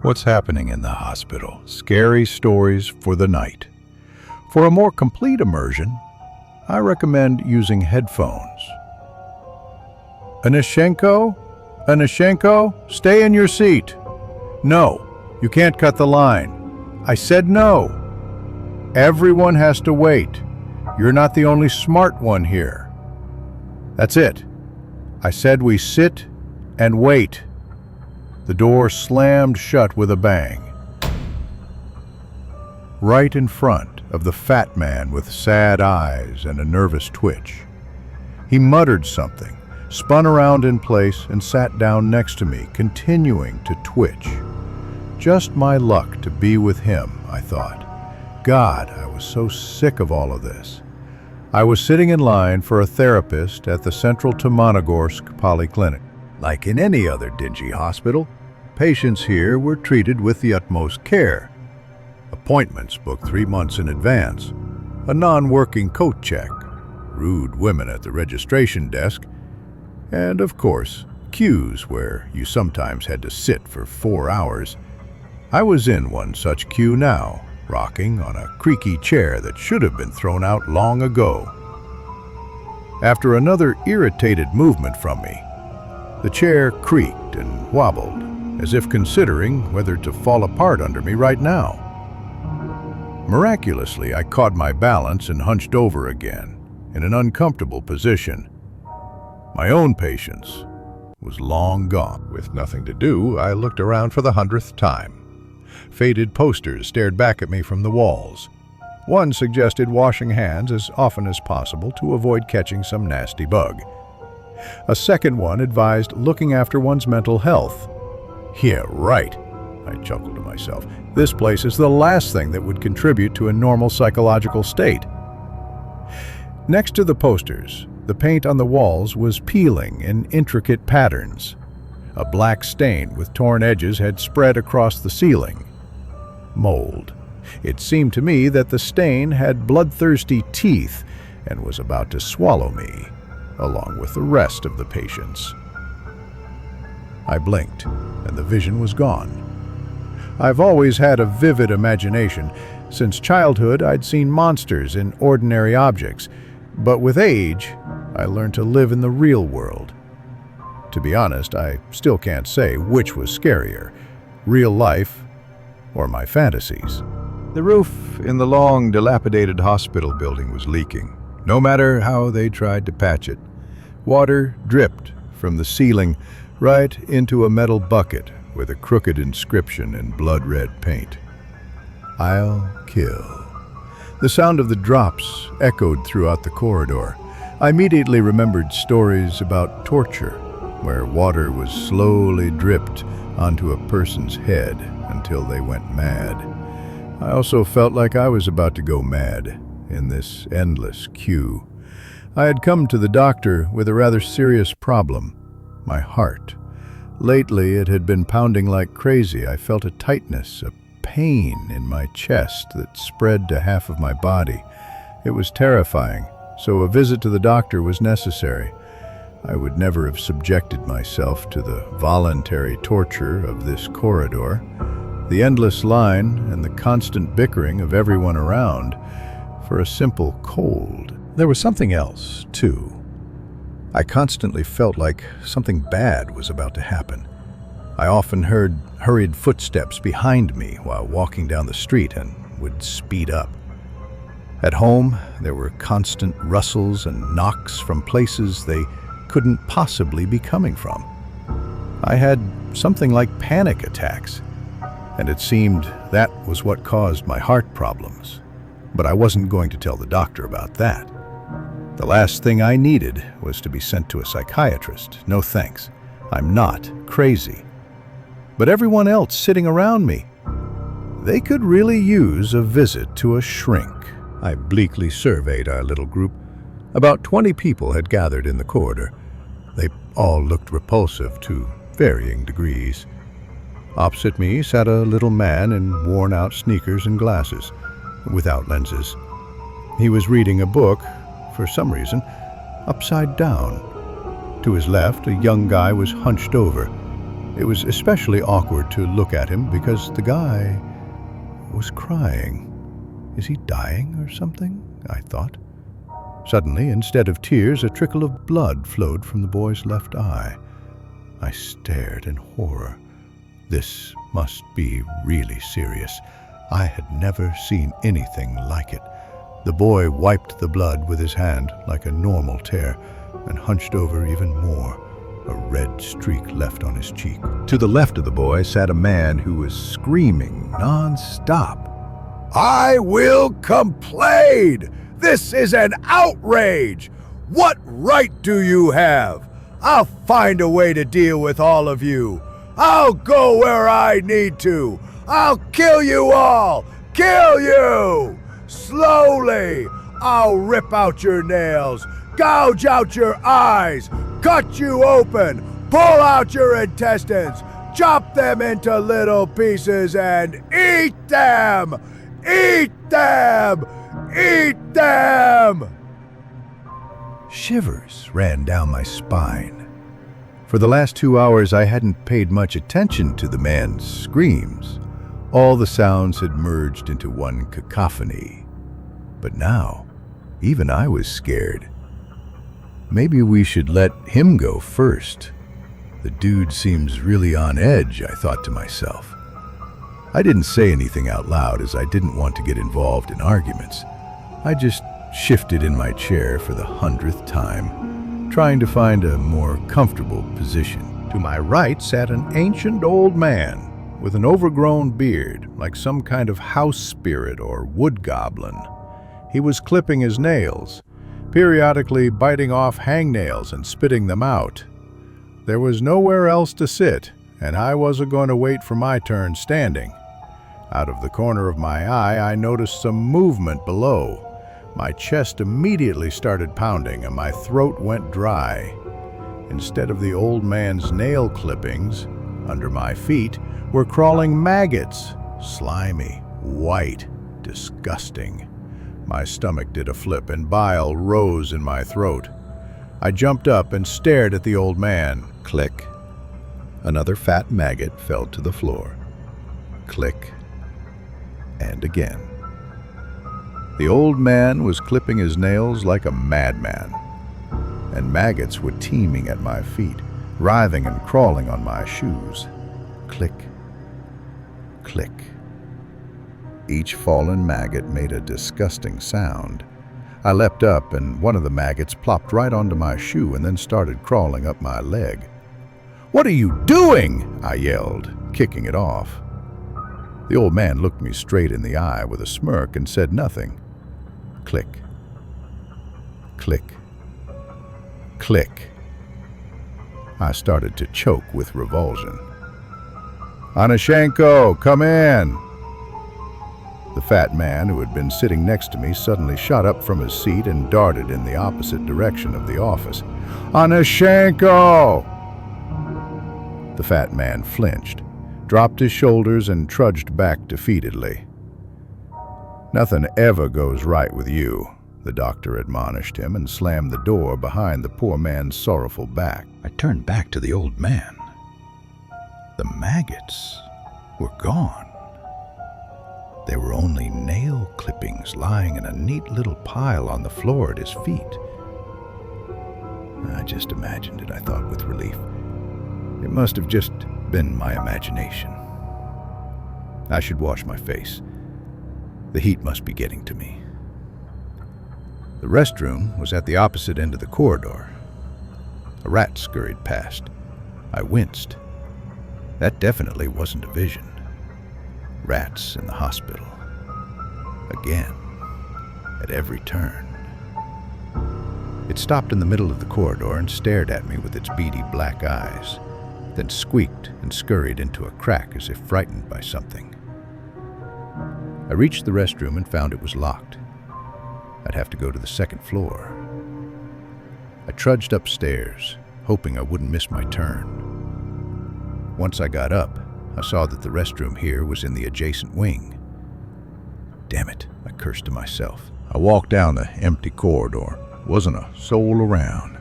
What's happening in the hospital? Scary stories for the night. For a more complete immersion, I recommend using headphones. Anishenko? Anishenko? Stay in your seat. No, you can't cut the line. I said no. Everyone has to wait. You're not the only smart one here. That's it. I said we sit and wait. The door slammed shut with a bang. Right in front of the fat man with sad eyes and a nervous twitch. He muttered something, spun around in place, and sat down next to me, continuing to twitch. Just my luck to be with him, I thought. God, I was so sick of all of this. I was sitting in line for a therapist at the Central Timonogorsk Polyclinic. Like in any other dingy hospital, patients here were treated with the utmost care. Appointments booked 3 months in advance, a non-working coat check, rude women at the registration desk, and of course, queues where you sometimes had to sit for 4 hours. I was in one such queue now, rocking on a creaky chair that should have been thrown out long ago. After another irritated movement from me, the chair creaked and wobbled, as if considering whether to fall apart under me right now. Miraculously, I caught my balance and hunched over again, in an uncomfortable position. My own patience was long gone. With nothing to do, I looked around for the 100th time. Faded posters stared back at me from the walls. One suggested washing hands as often as possible to avoid catching some nasty bug. A second one advised looking after one's mental health. Yeah, right, I chuckled to myself. This place is the last thing that would contribute to a normal psychological state. Next to the posters, the paint on the walls was peeling in intricate patterns. A black stain with torn edges had spread across the ceiling. Mold. It seemed to me that the stain had bloodthirsty teeth and was about to swallow me, along with the rest of the patients. I blinked, and the vision was gone. I've always had a vivid imagination. Since childhood, I'd seen monsters in ordinary objects, but with age, I learned to live in the real world. To be honest, I still can't say which was scarier, real life or my fantasies. The roof in the long, dilapidated hospital building was leaking, no matter how they tried to patch it. Water dripped from the ceiling right into a metal bucket with a crooked inscription in blood-red paint. I'll kill. The sound of the drops echoed throughout the corridor. I immediately remembered stories about torture, where water was slowly dripped onto a person's head until they went mad. I also felt like I was about to go mad in this endless queue. I had come to the doctor with a rather serious problem, my heart. Lately, it had been pounding like crazy. I felt a tightness, a pain in my chest that spread to half of my body. It was terrifying, so a visit to the doctor was necessary. I would never have subjected myself to the voluntary torture of this corridor, the endless line and the constant bickering of everyone around for a simple cold. There was something else, too. I constantly felt like something bad was about to happen. I often heard hurried footsteps behind me while walking down the street and would speed up. At home, there were constant rustles and knocks from places they couldn't possibly be coming from. I had something like panic attacks, and it seemed that was what caused my heart problems. But I wasn't going to tell the doctor about that. The last thing I needed was to be sent to a psychiatrist. No thanks. I'm not crazy. But everyone else sitting around me, they could really use a visit to a shrink. I bleakly surveyed our little group. About 20 people had gathered in the corridor. They all looked repulsive to varying degrees. Opposite me sat a little man in worn-out sneakers and glasses, without lenses. He was reading a book, for some reason, upside down. To his left, a young guy was hunched over. It was especially awkward to look at him because the guy was crying. Is he dying or something? I thought. Suddenly, instead of tears, a trickle of blood flowed from the boy's left eye. I stared in horror. This must be really serious. I had never seen anything like it. The boy wiped the blood with his hand like a normal tear and hunched over even more, a red streak left on his cheek. To the left of the boy sat a man who was screaming non-stop. "I will complain! This is an outrage! What right do you have? I'll find a way to deal with all of you. I'll go where I need to. I'll kill you all! Kill you! Slowly! I'll rip out your nails, gouge out your eyes, cut you open, pull out your intestines, chop them into little pieces and eat them! Eat them! Eat them!" Shivers ran down my spine. For the last 2 hours, I hadn't paid much attention to the man's screams. All the sounds had merged into one cacophony. But now, even I was scared. Maybe we should let him go first. The dude seems really on edge, I thought to myself. I didn't say anything out loud as I didn't want to get involved in arguments. I just shifted in my chair for the 100th time, trying to find a more comfortable position. To my right sat an ancient old man with an overgrown beard, like some kind of house spirit or wood goblin. He was clipping his nails, periodically biting off hangnails and spitting them out. There was nowhere else to sit, and I wasn't going to wait for my turn standing. Out of the corner of my eye, I noticed some movement below. My chest immediately started pounding and my throat went dry. Instead of the old man's nail clippings, under my feet were crawling maggots, slimy, white, disgusting. My stomach did a flip and bile rose in my throat. I jumped up and stared at the old man. Click. Another fat maggot fell to the floor. Click. And again. The old man was clipping his nails like a madman, and maggots were teeming at my feet, writhing and crawling on my shoes. Click. Click. Each fallen maggot made a disgusting sound. I leapt up, and one of the maggots plopped right onto my shoe and then started crawling up my leg. "What are you doing?" I yelled, kicking it off. The old man looked me straight in the eye with a smirk and said nothing. Click. Click. Click. I started to choke with revulsion. "Anashenko, come in!" The fat man who had been sitting next to me suddenly shot up from his seat and darted in the opposite direction of the office. "Anashenko!" The fat man flinched, dropped his shoulders, and trudged back defeatedly. "Nothing ever goes right with you," the doctor admonished him and slammed the door behind the poor man's sorrowful back. I turned back to the old man. The maggots were gone. There were only nail clippings lying in a neat little pile on the floor at his feet. I just imagined it, I thought with relief. It must have just been my imagination. I should wash my face. The heat must be getting to me. The restroom was at the opposite end of the corridor. A rat scurried past. I winced. That definitely wasn't a vision. Rats in the hospital. Again. At every turn. It stopped in the middle of the corridor and stared at me with its beady black eyes, then squeaked and scurried into a crack as if frightened by something. I reached the restroom and found it was locked. I'd have to go to the second floor. I trudged upstairs, hoping I wouldn't miss my turn. Once I got up, I saw that the restroom here was in the adjacent wing. Damn it, I cursed to myself. I walked down the empty corridor. Wasn't a soul around.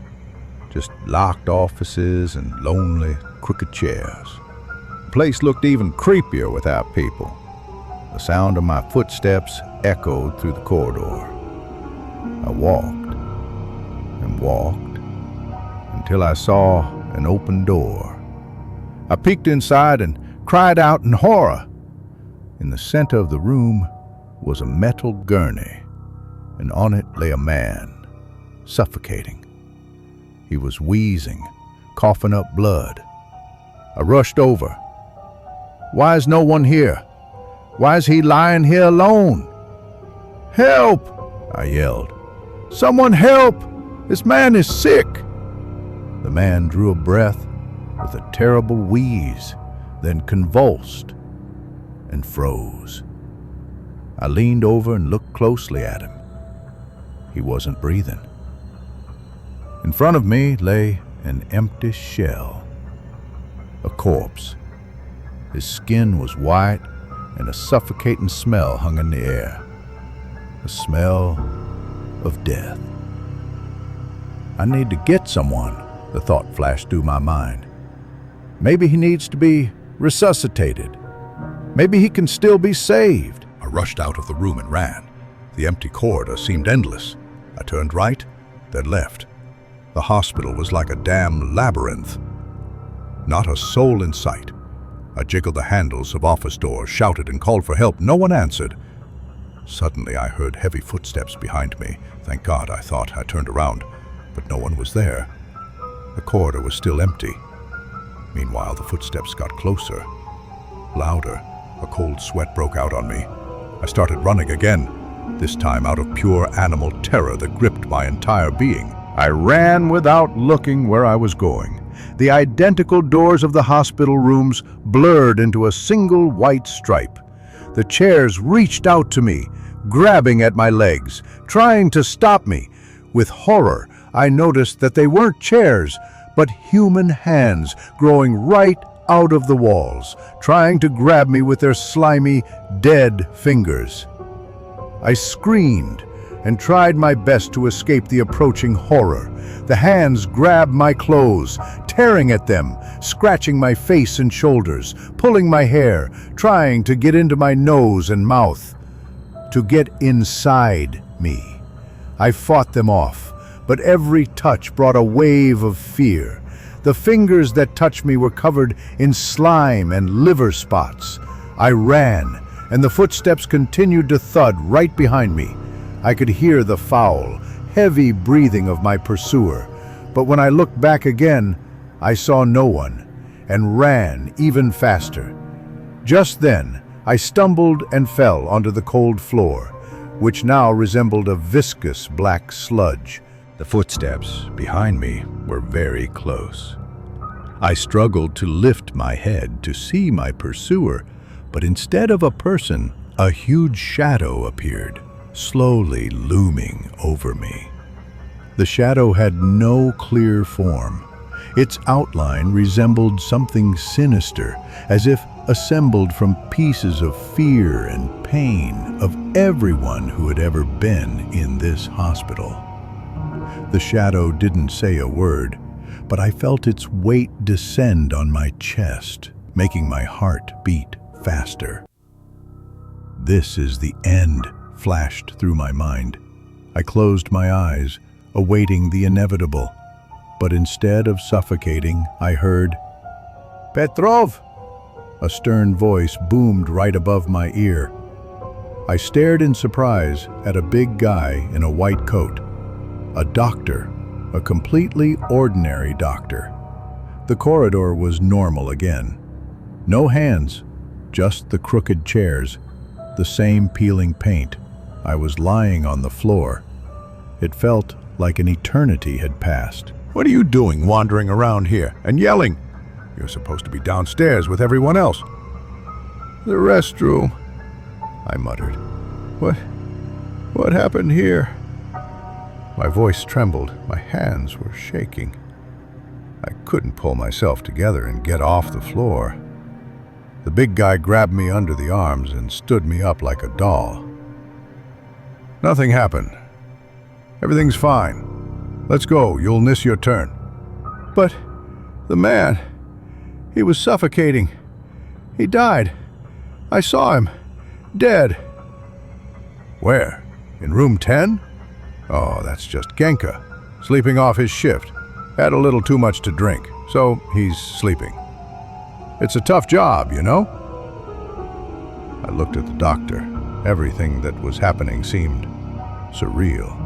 Just locked offices and lonely, crooked chairs. The place looked even creepier without people. The sound of my footsteps echoed through the corridor. I walked and walked until I saw an open door. I peeked inside and cried out in horror. In the center of the room was a metal gurney, and on it lay a man, suffocating. He was wheezing, coughing up blood. I rushed over. "Why is no one here? Why is he lying here alone?" "Help!" I yelled. "Someone help! This man is sick!" The man drew a breath with a terrible wheeze, then convulsed and froze. I leaned over and looked closely at him. He wasn't breathing. In front of me lay an empty shell, a corpse. His skin was white, and a suffocating smell hung in the air. A smell of death. I need to get someone, the thought flashed through my mind. Maybe he needs to be resuscitated. Maybe he can still be saved. I rushed out of the room and ran. The empty corridor seemed endless. I turned right, then left. The hospital was like a damn labyrinth. Not a soul in sight. I jiggled the handles of office doors, shouted and called for help. No one answered. Suddenly I heard heavy footsteps behind me. Thank God, I thought. I turned around, but no one was there. The corridor was still empty. Meanwhile, the footsteps got closer, louder. A cold sweat broke out on me. I started running again, this time out of pure animal terror that gripped my entire being. I ran without looking where I was going. The identical doors of the hospital rooms blurred into a single white stripe. The chairs reached out to me, grabbing at my legs, trying to stop me. With horror, I noticed that they weren't chairs, but human hands growing right out of the walls, trying to grab me with their slimy, dead fingers. I screamed and tried my best to escape the approaching horror. The hands grabbed my clothes, tearing at them, scratching my face and shoulders, pulling my hair, trying to get into my nose and mouth, to get inside me. I fought them off, but every touch brought a wave of fear. The fingers that touched me were covered in slime and liver spots. I ran, and the footsteps continued to thud right behind me. I could hear the foul, heavy breathing of my pursuer, but when I looked back again, I saw no one, and ran even faster. Just then, I stumbled and fell onto the cold floor, which now resembled a viscous black sludge. The footsteps behind me were very close. I struggled to lift my head to see my pursuer, but instead of a person, a huge shadow appeared, slowly looming over me. The shadow had no clear form. Its outline resembled something sinister, as if assembled from pieces of fear and pain of everyone who had ever been in this hospital. The shadow didn't say a word, but I felt its weight descend on my chest, making my heart beat faster. "This is the end," flashed through my mind. I closed my eyes, awaiting the inevitable. But instead of suffocating, I heard, "Petrov!" A stern voice boomed right above my ear. I stared in surprise at a big guy in a white coat. A doctor, a completely ordinary doctor. The corridor was normal again. No hands, just the crooked chairs, the same peeling paint. I was lying on the floor. It felt like an eternity had passed. "What are you doing wandering around here and yelling? You're supposed to be downstairs with everyone else." "The restroom," I muttered. What happened here?" My voice trembled. My hands were shaking. I couldn't pull myself together and get off the floor. The big guy grabbed me under the arms and stood me up like a doll. "Nothing happened. Everything's fine. Let's go, you'll miss your turn." "But the man, he was suffocating. He died. I saw him. Dead. Where? In room 10? Oh, that's just Genka, sleeping off his shift. Had a little too much to drink, so he's sleeping. It's a tough job, you know? I looked at the doctor. Everything that was happening seemed surreal.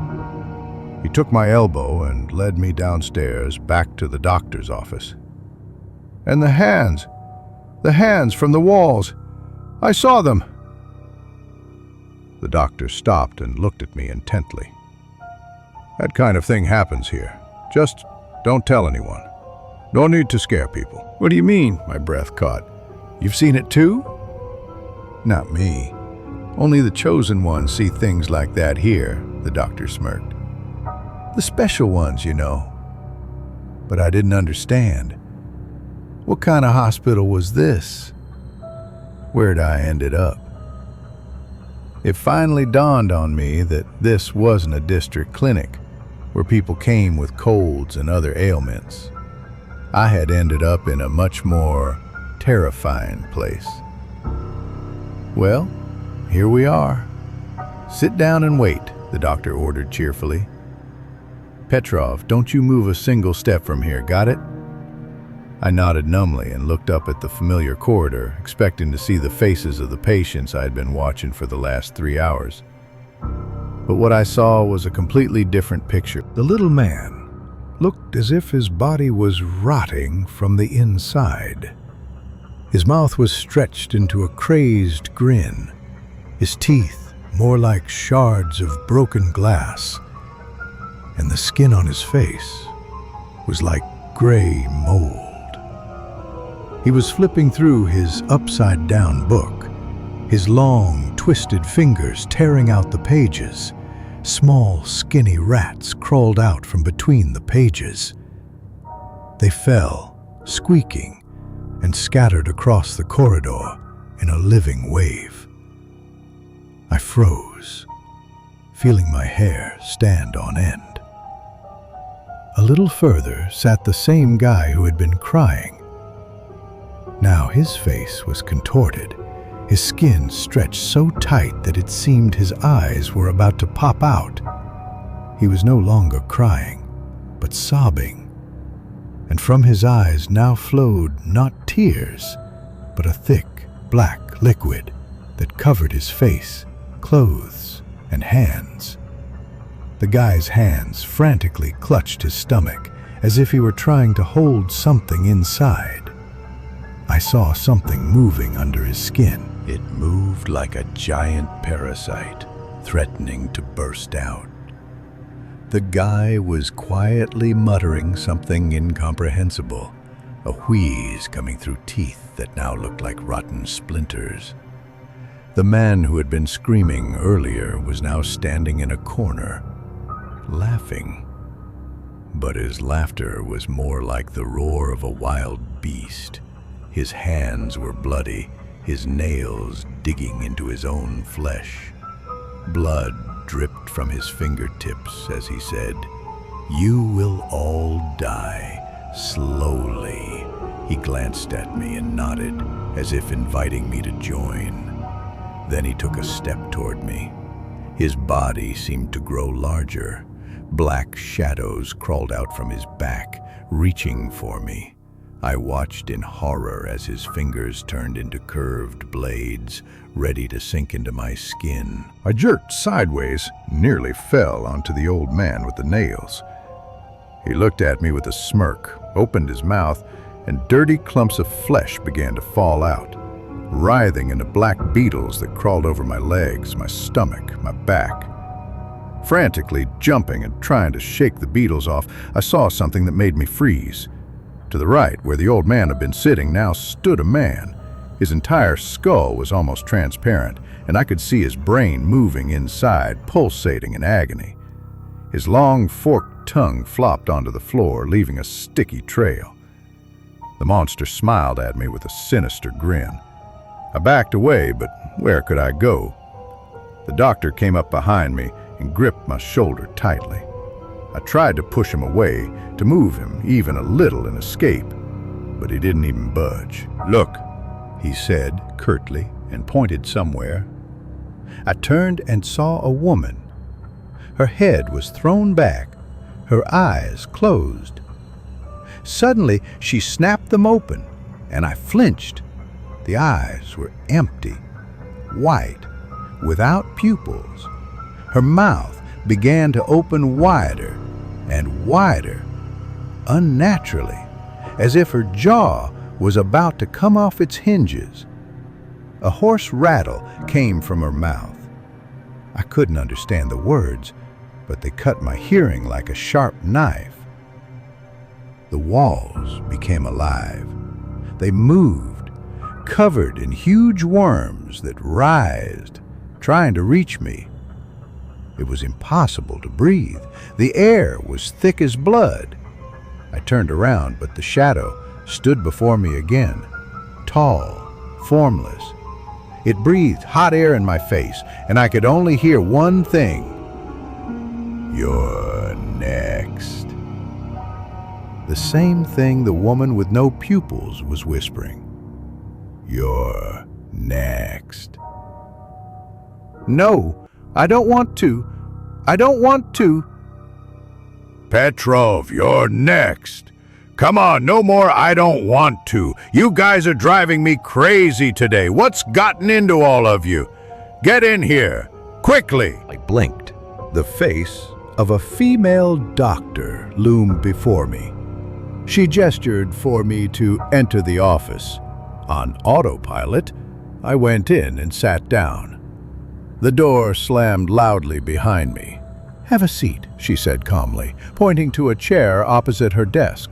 He took my elbow and led me downstairs back to the doctor's office. And the hands from the walls. I saw them. The doctor stopped and looked at me intently. That kind of thing happens here. Just don't tell anyone. No need to scare people. What do you mean? My breath caught. You've seen it too? Not me. Only the chosen ones see things like that here, the doctor smirked. The special ones, you know. But I didn't understand. What kind of hospital was this? Where'd I ended up? It finally dawned on me that this wasn't a district clinic where people came with colds and other ailments. I had ended up in a much more terrifying place. Well, here we are. Sit down and wait, the doctor ordered cheerfully. Petrov, don't you move a single step from here, got it? I nodded numbly and looked up at the familiar corridor, expecting to see the faces of the patients I had been watching for the last 3 hours. But what I saw was a completely different picture. The little man looked as if his body was rotting from the inside. His mouth was stretched into a crazed grin, his teeth more like shards of broken glass, and the skin on his face was like gray mold. He was flipping through his upside-down book, his long, twisted fingers tearing out the pages. Small, skinny rats crawled out from between the pages. They fell, squeaking, and scattered across the corridor in a living wave. I froze, feeling my hair stand on end. A little further sat the same guy who had been crying. Now his face was contorted, his skin stretched so tight that it seemed his eyes were about to pop out. He was no longer crying, but sobbing, and from his eyes now flowed not tears, but a thick, black liquid that covered his face, clothes, and hands. The guy's hands frantically clutched his stomach, as if he were trying to hold something inside. I saw something moving under his skin. It moved like a giant parasite, threatening to burst out. The guy was quietly muttering something incomprehensible, a wheeze coming through teeth that now looked like rotten splinters. The man who had been screaming earlier was now standing in a corner, laughing. But his laughter was more like the roar of a wild beast. His hands were bloody, his nails digging into his own flesh. Blood dripped from his fingertips as he said, "You will all die, slowly." He glanced at me and nodded, as if inviting me to join. Then he took a step toward me. His body seemed to grow larger. Black shadows crawled out from his back, reaching for me. I watched in horror as his fingers turned into curved blades, ready to sink into my skin. I jerked sideways, nearly fell onto the old man with the nails. He looked at me with a smirk, opened his mouth, and dirty clumps of flesh began to fall out, writhing into black beetles that crawled over my legs, my stomach, my back. Frantically jumping and trying to shake the beetles off, I saw something that made me freeze. To the right, where the old man had been sitting, now stood a man. His entire skull was almost transparent, and I could see his brain moving inside, pulsating in agony. His long, forked tongue flopped onto the floor, leaving a sticky trail. The monster smiled at me with a sinister grin. I backed away, but where could I go? The doctor came up behind me and gripped my shoulder tightly. I tried to push him away, to move him even a little and escape, but he didn't even budge. "Look, he said curtly and pointed somewhere. I turned and saw a woman. Her head was thrown back, her eyes closed. Suddenly, she snapped them open, and I flinched. The eyes were empty, white, without pupils. Her mouth began to open wider and wider, unnaturally, as if her jaw was about to come off its hinges. A hoarse rattle came from her mouth. I couldn't understand the words, but they cut my hearing like a sharp knife. The walls became alive. They moved, covered in huge worms that writhed, trying to reach me. It was impossible to breathe. The air was thick as blood. I turned around, but the shadow stood before me again, tall, formless. It breathed hot air in my face, and I could only hear one thing. "You're next." The same thing the woman with no pupils was whispering. "You're next." "No, I don't want to. I don't want to." "Petrov, you're next. Come on, no more I don't want to. You guys are driving me crazy today. What's gotten into all of you? Get in here, quickly." I blinked. The face of a female doctor loomed before me. She gestured for me to enter the office. On autopilot, I went in and sat down. The door slammed loudly behind me. "Have a seat," she said calmly, pointing to a chair opposite her desk.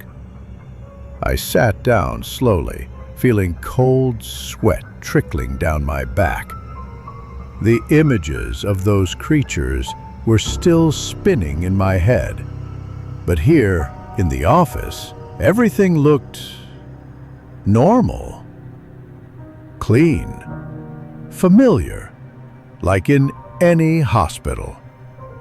I sat down slowly, feeling cold sweat trickling down my back. The images of those creatures were still spinning in my head. But here, in the office, everything looked normal, clean, familiar, like in any hospital.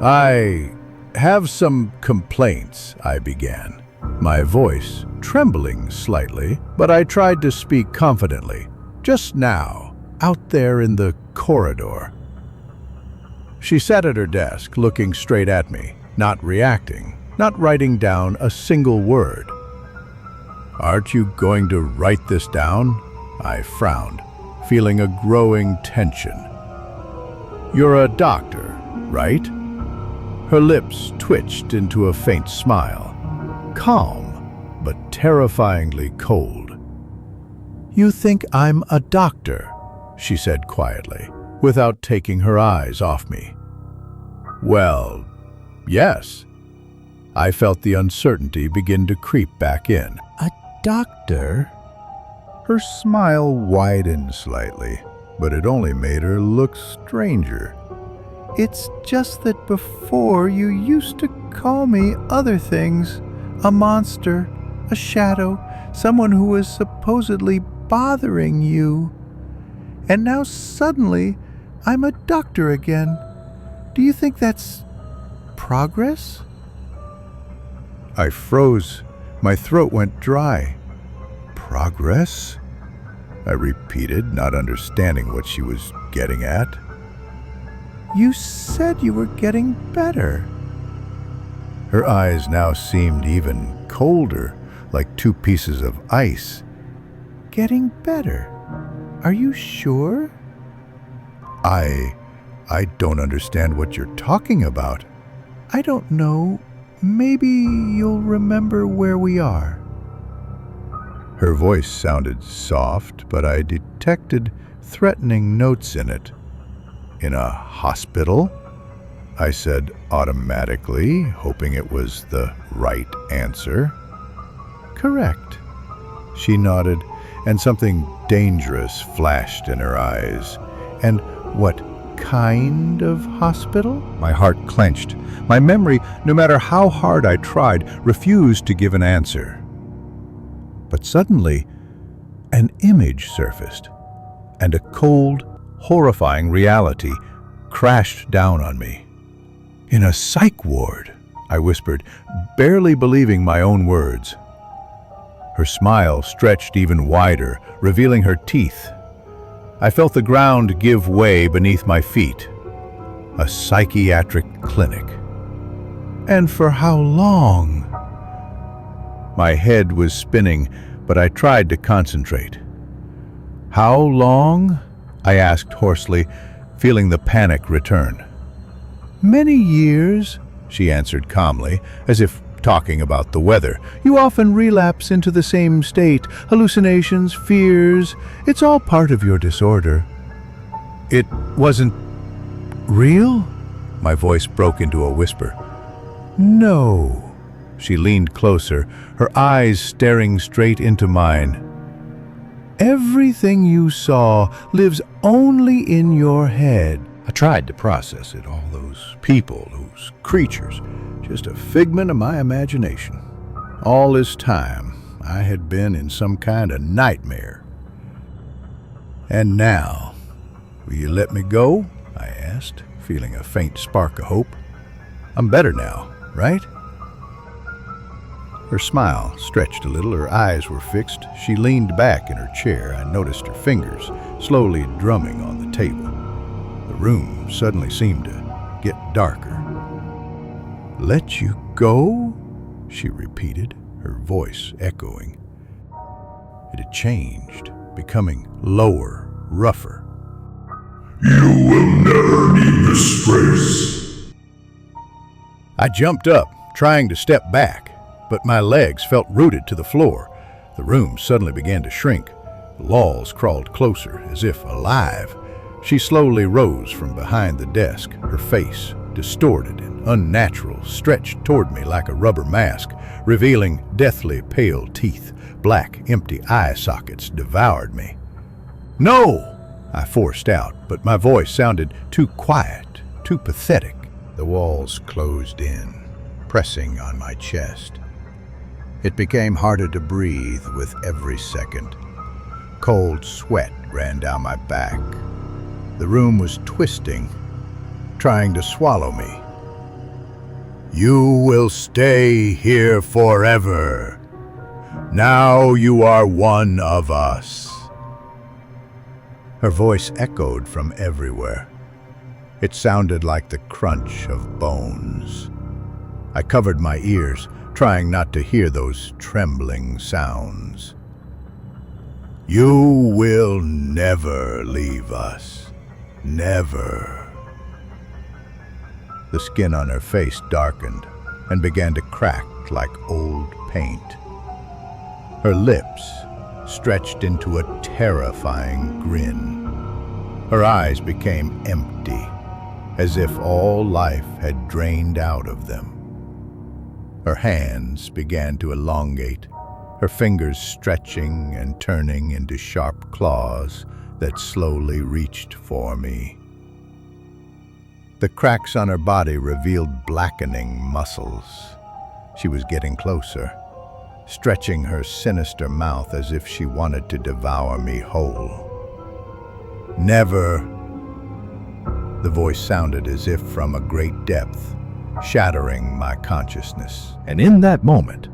"I have some complaints," I began, my voice trembling slightly, but I tried to speak confidently. "Just now, out there in the corridor." She sat at her desk, looking straight at me, not reacting, not writing down a single word. "Aren't you going to write this down?" I frowned, feeling a growing tension. "You're a doctor, right?" Her lips twitched into a faint smile, calm but terrifyingly cold. "You think I'm a doctor?" she said quietly, without taking her eyes off me. "Well, yes." I felt the uncertainty begin to creep back in. "A doctor?" Her smile widened slightly, but it only made her look stranger. "It's just that before you used to call me other things. A monster, a shadow, someone who was supposedly bothering you. And now suddenly, I'm a doctor again. Do you think that's progress?" I froze. My throat went dry. "Progress?" I repeated, not understanding what she was getting at. "You said you were getting better." Her eyes now seemed even colder, like two pieces of ice. "Getting better? Are you sure?" I don't understand what you're talking about." "I don't know. Maybe you'll remember where we are." Her voice sounded soft, but I detected threatening notes in it. "In a hospital?" I said automatically, hoping it was the right answer. "Correct." She nodded, and something dangerous flashed in her eyes. "And what kind of hospital?" My heart clenched. My memory, no matter how hard I tried, refused to give an answer. But suddenly, an image surfaced, and a cold, horrifying reality crashed down on me. "In a psych ward," I whispered, barely believing my own words. Her smile stretched even wider, revealing her teeth, I felt the ground give way beneath my feet. A psychiatric clinic. And for how long? My head was spinning, but I tried to concentrate. How long? I asked hoarsely, feeling the panic return. Many years, she answered calmly, as if talking about the weather. You often relapse into the same state, hallucinations, fears. It's all part of your disorder. It wasn't real? My voice broke into a whisper. No. She leaned closer, her eyes staring straight into mine. Everything you saw lives only in your head. I tried to process it, all those people, those creatures, just a figment of my imagination. All this time, I had been in some kind of nightmare. And now, will you let me go? I asked, feeling a faint spark of hope. I'm better now, right? Her smile stretched a little, her eyes were fixed. She leaned back in her chair. I noticed her fingers slowly drumming on the table. The room suddenly seemed to get darker. Let you go? She repeated, her voice echoing. It had changed, becoming lower, rougher. You will never need this place. I jumped up, trying to step back, but my legs felt rooted to the floor. The room suddenly began to shrink. The walls crawled closer, as if alive. She slowly rose from behind the desk, her face, distorted and unnatural, stretched toward me like a rubber mask, revealing deathly pale teeth. Black, empty eye sockets devoured me. No! I forced out, but my voice sounded too quiet, too pathetic. The walls closed in, pressing on my chest. It became harder to breathe with every second. Cold sweat ran down my back. The room was twisting, trying to swallow me. You will stay here forever. Now you are one of us. Her voice echoed from everywhere. It sounded like the crunch of bones. I covered my ears, trying not to hear those trembling sounds. You will never leave us. Never. The skin on her face darkened and began to crack like old paint. Her lips stretched into a terrifying grin. Her eyes became empty, as if all life had drained out of them. Her hands began to elongate, her fingers stretching and turning into sharp claws that slowly reached for me. The cracks on her body revealed blackening muscles. She was getting closer, stretching her sinister mouth as if she wanted to devour me whole. Never. The voice sounded as if from a great depth, shattering my consciousness. And in that moment,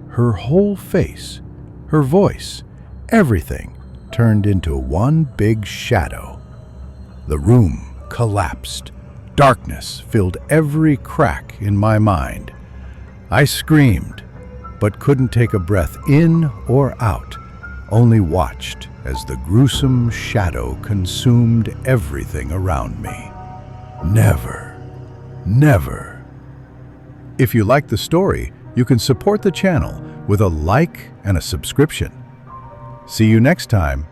her whole face, her voice, everything turned into one big shadow. The room collapsed. Darkness filled every crack in my mind. I screamed, but couldn't take a breath in or out, only watched as the gruesome shadow consumed everything around me. Never, never. If you like the story, you can support the channel with a like and a subscription. See you next time